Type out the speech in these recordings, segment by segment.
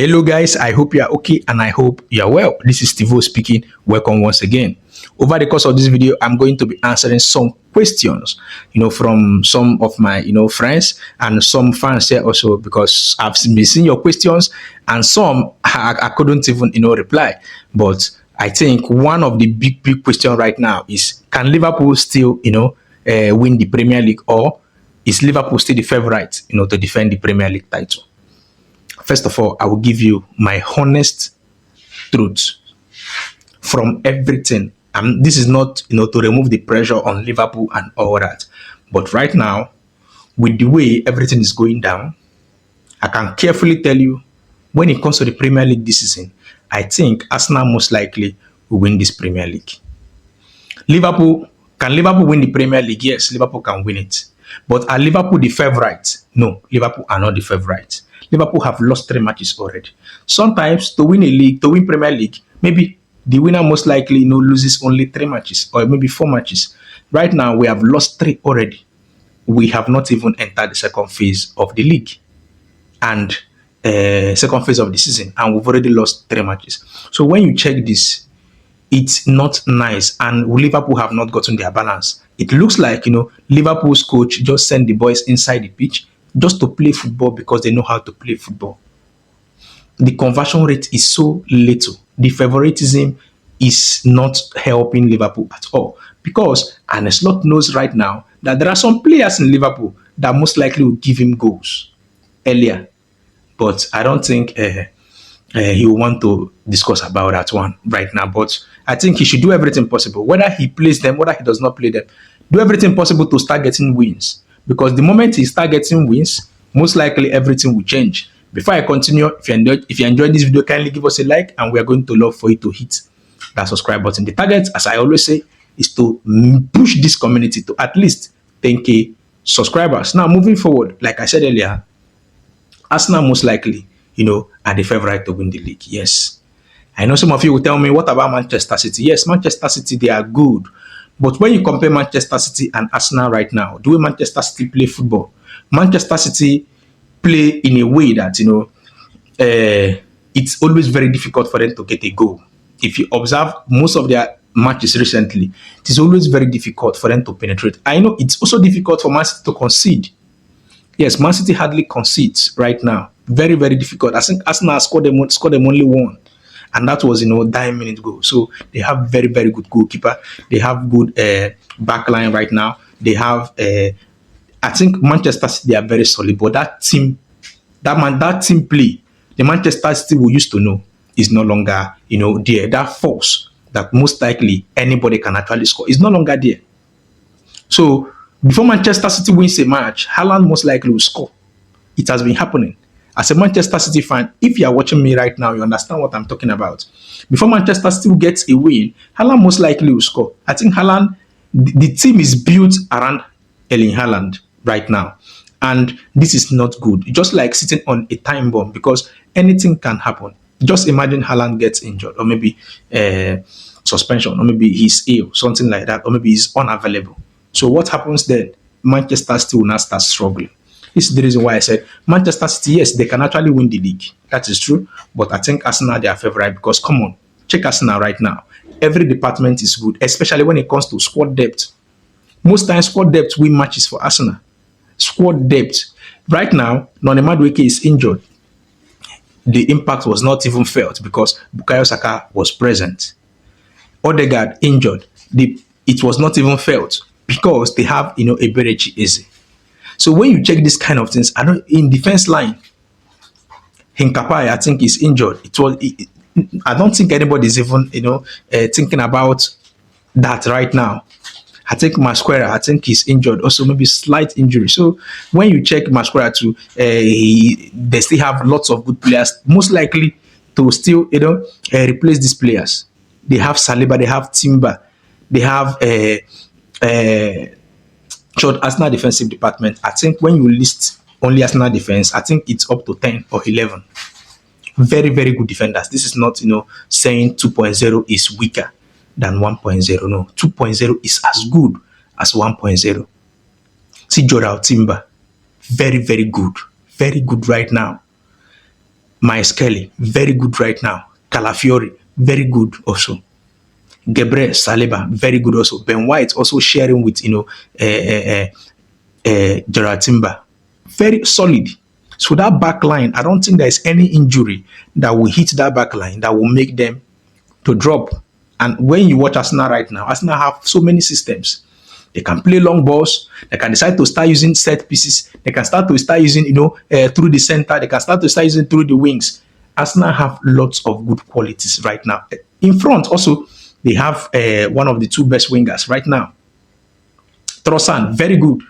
Hello, guys. I hope you are okay and I hope you are well. This is Steve speaking. Welcome once again. Over the course of this video, I'm going to be answering some questions, from some of my, friends and some fans here also because I've been seeing your questions and some I couldn't even, reply. But I think one of the big question right now is can Liverpool still, win the Premier League, or is Liverpool still the favorite, to defend the Premier League title? First of all, I will give you my honest truth from everything. And this is not, to remove the pressure on Liverpool and all that. But right now, with the way everything is going down, I can carefully tell you, when it comes to the Premier League this season, I think Arsenal most likely will win this Premier League. Can Liverpool win the Premier League? Yes, Liverpool can win it. But are Liverpool the favourite? No, Liverpool are not the favourite. Liverpool have lost 3 matches already. Sometimes to win a league, to win Premier League, maybe the winner most likely loses only 3 matches or maybe 4 matches. Right now, we have lost 3 already. We have not even entered the second phase of the league and second phase of the season, and we've already lost 3 matches. So when you check this, it's not nice, and Liverpool have not gotten their balance. It looks like Liverpool's coach just sent the boys inside the pitch just to play football because they know how to play football. The conversion rate is so little. The favoritism is not helping Liverpool at all because Arne Slot knows right now that there are some players in Liverpool that most likely will give him goals earlier, but I don't think he will want to discuss about that one right now. But I think he should do everything possible, whether he plays them, whether he does not play them, do everything possible to start getting wins. Because the moment he start getting wins, most likely everything will change. Before I continue, if you enjoyed this video, kindly give us a like, and we are going to love for you to hit that subscribe button. The target, as I always say, is to push this community to at least 10K subscribers. Now, moving forward, like I said earlier, Arsenal most likely, are the favorite to win the league. Yes. I know some of you will tell me, what about Manchester City? Yes, Manchester City, they are good. But when you compare Manchester City and Arsenal right now, the way Manchester City play football, Manchester City play in a way that, it's always very difficult for them to get a goal. If you observe most of their matches recently, it is always very difficult for them to penetrate. I know it's also difficult for Man City to concede. Yes, Man City hardly concedes right now. Very, very difficult. I think Arsenal scored them only one. And that was, 9-minute goal. So they have very, very good goalkeeper. They have good backline right now. They have, I think Manchester City, they are very solid. But that team play, the Manchester City we used to know is no longer, there. That force that most likely anybody can actually score is no longer there. So before Manchester City wins a match, Haaland most likely will score. It has been happening. As a Manchester City fan, if you are watching me right now, you understand what I'm talking about. Before Manchester City gets a win, Haaland most likely will score. I think Haaland, the team is built around Erling Haaland right now. And this is not good. Just like sitting on a time bomb, because anything can happen. Just imagine Haaland gets injured, or maybe suspension, or maybe he's ill, something like that, or maybe he's unavailable. So what happens then? Manchester City will not start struggling. This is the reason why I said Manchester City, yes, they can actually win the league. That is true. But I think Arsenal, they are favorite because, come on, check Arsenal right now. Every department is good, especially when it comes to squad depth. Most times, squad depth win matches for Arsenal. Squad depth. Right now, Noni Madueke is injured. The impact was not even felt because Bukayo Saka was present. Odegaard injured. It was not even felt because they have, Eberechi Eze. So when you check this kind of things, in defense line, Hinkapai, I think, is injured. I don't think anybody is even, thinking about that right now. I think Masquera, I think he's injured. Also, maybe slight injury. So when you check Masquera too, they still have lots of good players, most likely to still, replace these players. They have Saliba, they have Timber, they have short Arsenal defensive department. I think when you list only Arsenal defense, I think it's up to 10 or 11. Very, very good defenders. This is not, saying 2.0 is weaker than 1.0. No, 2.0 is as good as 1.0. See Joral Timber. Very, very good. Very good right now. Kelly, very good right now. Calafiori, very good also. Gebre Saliba, very good also. Ben White also sharing with Gerard Timber, very solid. So that back line, I don't think there is any injury that will hit that back line that will make them to drop. And when you watch Arsenal right now, Arsenal have so many systems. They can play long balls. They can decide to start using set pieces. They can start using, through the center. They can start using through the wings. Arsenal have lots of good qualities right now. In front, also, they have one of the two best wingers right now. Trossard, very good.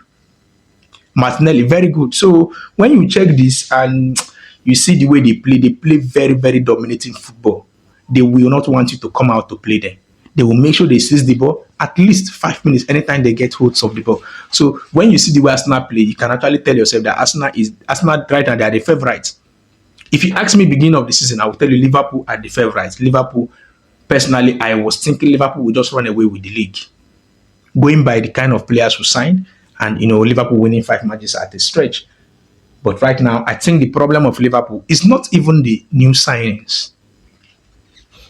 Martinelli, very good. So when you check this and you see the way they play very, very dominating football. They will not want you to come out to play them. They will make sure they seize the ball at least 5 minutes anytime they get hold of the ball. So when you see the way Arsenal play, you can actually tell yourself that Arsenal right now, they are the favourites. If you ask me beginning of the season, I will tell you Liverpool are the favourites. Liverpool, personally, I was thinking Liverpool will just run away with the league. Going by the kind of players who signed and Liverpool winning 5 matches at a stretch. But right now, I think the problem of Liverpool is not even the new signings.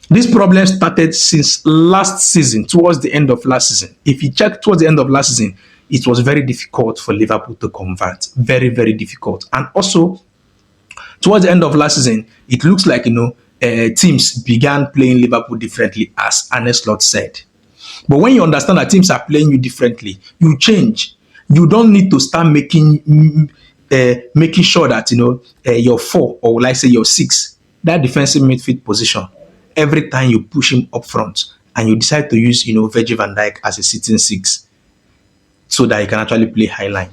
This problem started since last season, towards the end of last season. If you check towards the end of last season, it was very difficult for Liverpool to convert. Very, very difficult. And also, towards the end of last season, it looks like, teams began playing Liverpool differently, as Arne Slot said. But when you understand that teams are playing you differently, you change. You don't need to start making sure that, your 4 or let's say your 6, that defensive midfield position, every time you push him up front and you decide to use, Virgil van Dijk as a sitting 6 so that he can actually play high line.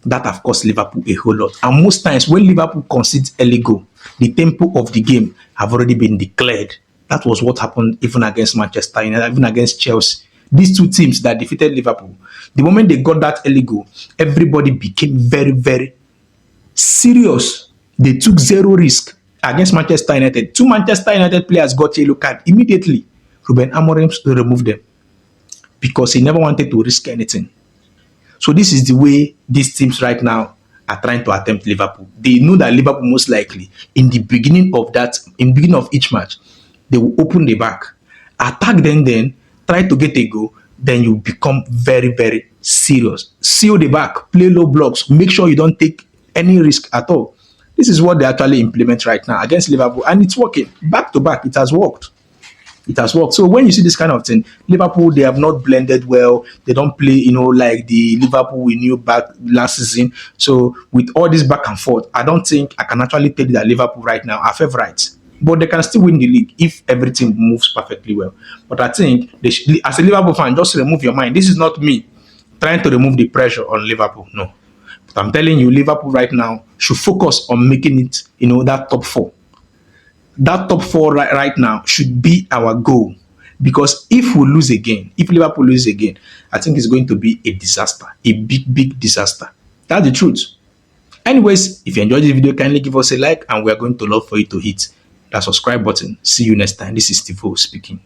That have cost Liverpool a whole lot. And most times when Liverpool concedes early goal, the tempo of the game have already been declared. That was what happened even against Manchester United, even against Chelsea. These two teams that defeated Liverpool, the moment they got that early goal, everybody became very, very serious. They took zero risk against Manchester United. 2 Manchester United players got yellow card immediately. Ruben Amorim removed them because he never wanted to risk anything. So this is the way these teams right now are trying to attempt Liverpool. They know that Liverpool most likely in the beginning of each match, they will open the back, attack them, then try to get a goal. Then you become very, very serious. Seal the back, play low blocks, make sure you don't take any risk at all. This is what they actually implement right now against Liverpool, and it's working. Back to back, it has worked. It has worked. So when you see this kind of thing, Liverpool, they have not blended well. They don't play, like the Liverpool we knew back last season. So with all this back and forth, I don't think I can actually tell you that Liverpool right now are favourites. But they can still win the league if everything moves perfectly well. But I think, as a Liverpool fan, just remove your mind. This is not me trying to remove the pressure on Liverpool. No. But I'm telling you, Liverpool right now should focus on making it, that top 4. That top 4 right now should be our goal. Because if we lose again, if Liverpool lose again, I think it's going to be a disaster. A big, big disaster. That's the truth. Anyways, if you enjoyed this video, kindly give us a like, and we are going to love for you to hit that subscribe button. See you next time. This is Steve O speaking.